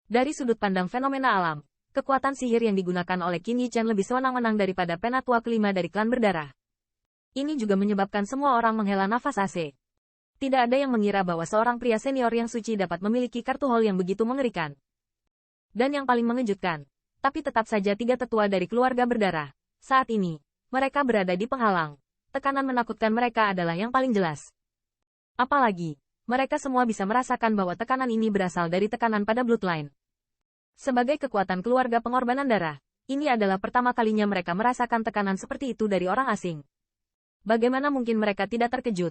Dari sudut pandang fenomena alam, kekuatan sihir yang digunakan oleh Qin Yichen lebih sewenang-wenang daripada penatua kelima dari klan berdarah. Ini juga menyebabkan semua orang menghela nafas AC. Tidak ada yang mengira bahwa seorang pria senior yang suci dapat memiliki kartu haul yang begitu mengerikan. Dan yang paling mengejutkan, tapi tetap saja tiga tetua dari keluarga berdarah. Saat ini, mereka berada di penghalang. Tekanan menakutkan mereka adalah yang paling jelas. Apalagi, mereka semua bisa merasakan bahwa tekanan ini berasal dari tekanan pada bloodline. Sebagai kekuatan keluarga pengorbanan darah, ini adalah pertama kalinya mereka merasakan tekanan seperti itu dari orang asing. Bagaimana mungkin mereka tidak terkejut?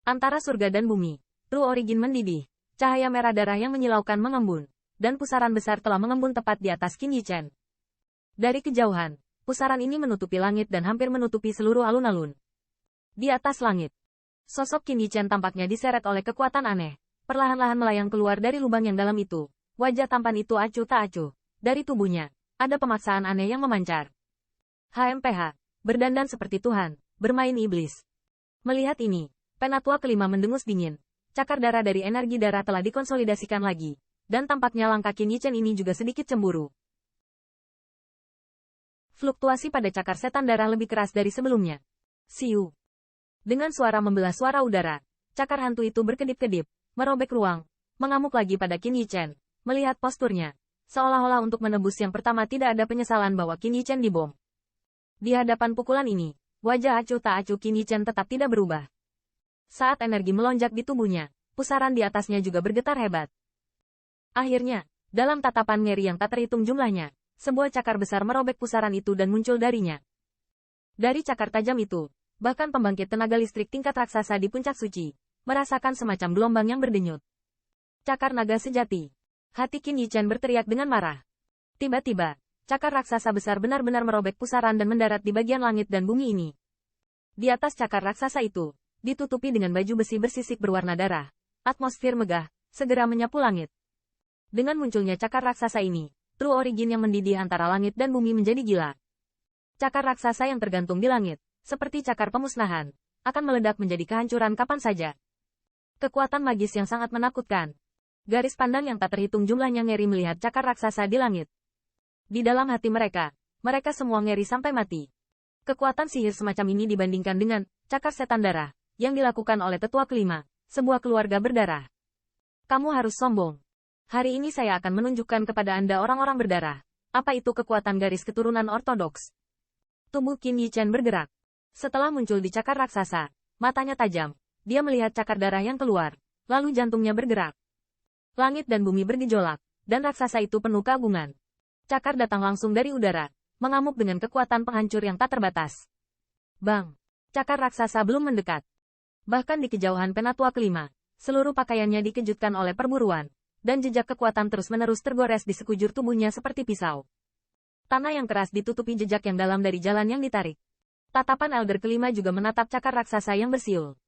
Antara surga dan bumi, True Origin mendidih, cahaya merah darah yang menyilaukan mengembun, dan pusaran besar telah mengembun tepat di atas Qin Yichen. Dari kejauhan, pusaran ini menutupi langit dan hampir menutupi seluruh alun-alun. Di atas langit, sosok Qin Yichen tampaknya diseret oleh kekuatan aneh, perlahan-lahan melayang keluar dari lubang yang dalam itu. Wajah tampan itu acuh tak acuh. Dari tubuhnya, ada pemaksaan aneh yang memancar. HMPH, berdandan seperti Tuhan, bermain iblis. Melihat ini, penatua kelima mendengus dingin. Cakar darah dari energi darah telah dikonsolidasikan lagi, dan tampaknya langkah Qin Yichen ini juga sedikit cemburu. Fluktuasi pada cakar setan darah lebih keras dari sebelumnya. Siu. Dengan suara membelah suara udara, cakar hantu itu berkedip-kedip, merobek ruang, mengamuk lagi pada Qin Yichen. Melihat posturnya, seolah-olah untuk menebus yang pertama tidak ada penyesalan bahwa Qin Yichen dibom. Di hadapan pukulan ini, wajah acuh tak acuh Qin Yichen tetap tidak berubah. Saat energi melonjak di tubuhnya, pusaran di atasnya juga bergetar hebat. Akhirnya, dalam tatapan ngeri yang tak terhitung jumlahnya, sebuah cakar besar merobek pusaran itu dan muncul darinya. Dari cakar tajam itu, bahkan pembangkit tenaga listrik tingkat raksasa di puncak suci, merasakan semacam gelombang yang berdenyut. Cakar naga sejati. Hati Qin Yichen berteriak dengan marah. Tiba-tiba, cakar raksasa besar benar-benar merobek pusaran dan mendarat di bagian langit dan bumi ini. Di atas cakar raksasa itu, ditutupi dengan baju besi bersisik berwarna darah, atmosfer megah, segera menyapu langit. Dengan munculnya cakar raksasa ini, True Origin yang mendidih antara langit dan bumi menjadi gila. Cakar raksasa yang tergantung di langit, seperti cakar pemusnahan, akan meledak menjadi kehancuran kapan saja. Kekuatan magis yang sangat menakutkan. Garis pandang yang tak terhitung jumlahnya ngeri melihat cakar raksasa di langit. Di dalam hati mereka, mereka semua ngeri sampai mati. Kekuatan sihir semacam ini dibandingkan dengan cakar setan darah, yang dilakukan oleh tetua kelima, sebuah keluarga berdarah. Kamu harus sombong. Hari ini saya akan menunjukkan kepada Anda orang-orang berdarah, apa itu kekuatan garis keturunan ortodoks. Tubuh Qin Yichen bergerak. Setelah muncul di cakar raksasa, matanya tajam. Dia melihat cakar darah yang keluar, lalu jantungnya bergerak. Langit dan bumi bergejolak, dan raksasa itu penuh keagungan. Cakar datang langsung dari udara, mengamuk dengan kekuatan penghancur yang tak terbatas. Bang! Cakar raksasa belum mendekat. Bahkan di kejauhan penatua kelima, seluruh pakaiannya dikejutkan oleh perburuan, dan jejak kekuatan terus-menerus tergores di sekujur tubuhnya seperti pisau. Tanah yang keras ditutupi jejak yang dalam dari jalan yang ditarik. Tatapan Elder kelima juga menatap cakar raksasa yang bersiul.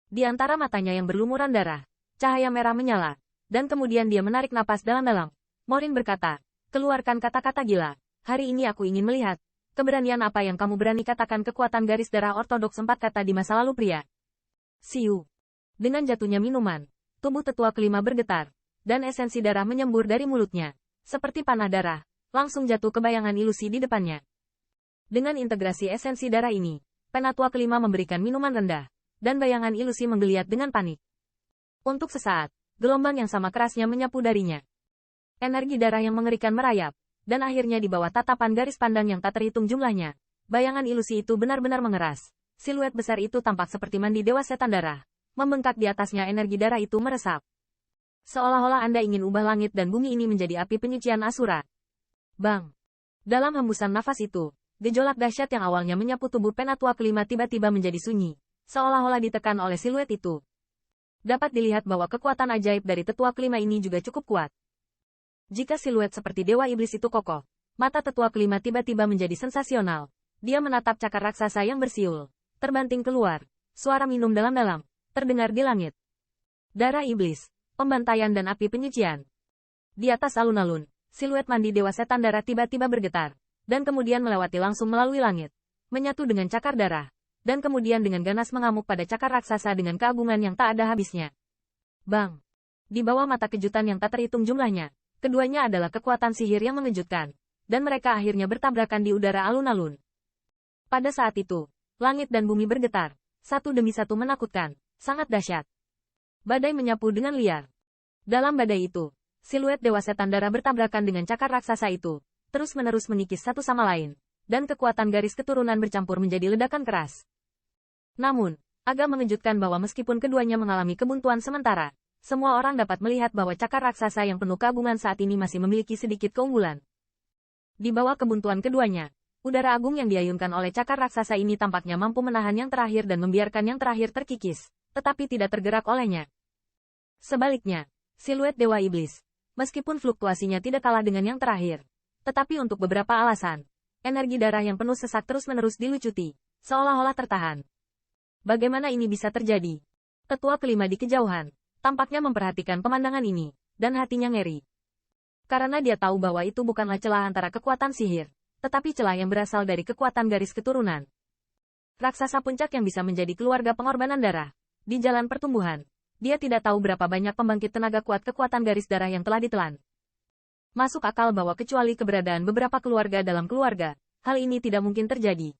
Di antara matanya yang berlumuran darah, cahaya merah menyala, dan kemudian dia menarik napas dalam-dalam. Morin berkata, keluarkan kata-kata gila. Hari ini aku ingin melihat, keberanian apa yang kamu berani katakan kekuatan garis darah ortodoks 4 kata di masa lalu pria. Siu. Dengan jatuhnya minuman, tubuh tetua kelima bergetar, dan esensi darah menyembur dari mulutnya, seperti panah darah, langsung jatuh ke bayangan ilusi di depannya. Dengan integrasi esensi darah ini, penatua kelima memberikan minuman rendah, dan bayangan ilusi menggeliat dengan panik. Untuk sesaat, gelombang yang sama kerasnya menyapu darinya. Energi darah yang mengerikan merayap, dan akhirnya di bawah tatapan garis pandang yang tak terhitung jumlahnya, bayangan ilusi itu benar-benar mengeras. Siluet besar itu tampak seperti mandi dewa setan darah. Membengkak di atasnya energi darah itu meresap. Seolah-olah Anda ingin ubah langit dan bumi ini menjadi api penyucian Asura. Bang! Dalam hembusan nafas itu, gejolak dahsyat yang awalnya menyapu tubuh penatua kelima tiba-tiba menjadi sunyi, seolah-olah ditekan oleh siluet itu. Dapat dilihat bahwa kekuatan ajaib dari tetua kelima ini juga cukup kuat. Jika siluet seperti dewa iblis itu kokoh, mata tetua kelima tiba-tiba menjadi sensasional. Dia menatap cakar raksasa yang bersiul, terbanting keluar, suara minum dalam-dalam, terdengar di langit. Darah iblis, pembantaian dan api penyucian. Di atas alun-alun, siluet mandi dewa setan darah tiba-tiba bergetar, dan kemudian melewati langsung melalui langit, menyatu dengan cakar darah, dan kemudian dengan ganas mengamuk pada cakar raksasa dengan keagungan yang tak ada habisnya. Bang! Di bawah mata kejutan yang tak terhitung jumlahnya, Keduanya adalah kekuatan sihir yang mengejutkan, dan mereka akhirnya bertabrakan di udara alun-alun. Pada saat itu, langit dan bumi bergetar, satu demi satu menakutkan, sangat dahsyat. Badai menyapu dengan liar. Dalam badai itu, siluet Dewa Setan Darah bertabrakan dengan cakar raksasa itu, terus-menerus menikis satu sama lain, dan kekuatan garis keturunan bercampur menjadi ledakan keras. Namun, agak mengejutkan bahwa meskipun keduanya mengalami kebuntuan sementara, semua orang dapat melihat bahwa cakar raksasa yang penuh keagungan saat ini masih memiliki sedikit keunggulan. Di bawah kebuntuan keduanya, udara agung yang diayunkan oleh cakar raksasa ini tampaknya mampu menahan yang terakhir dan membiarkan yang terakhir terkikis, tetapi tidak tergerak olehnya. Sebaliknya, siluet Dewa Iblis, meskipun fluktuasinya tidak kalah dengan yang terakhir, tetapi untuk beberapa alasan, energi darah yang penuh sesak terus-menerus dilucuti, seolah-olah tertahan. Bagaimana ini bisa terjadi? Tetua kelima di kejauhan tampaknya memperhatikan pemandangan ini, dan hatinya ngeri. Karena dia tahu bahwa itu bukanlah celah antara kekuatan sihir, tetapi celah yang berasal dari kekuatan garis keturunan. Raksasa puncak yang bisa menjadi keluarga pengorbanan darah. Di jalan pertumbuhan, dia tidak tahu berapa banyak pembangkit tenaga kuat kekuatan garis darah yang telah ditelan. Masuk akal bahwa kecuali keberadaan beberapa keluarga dalam keluarga, hal ini tidak mungkin terjadi.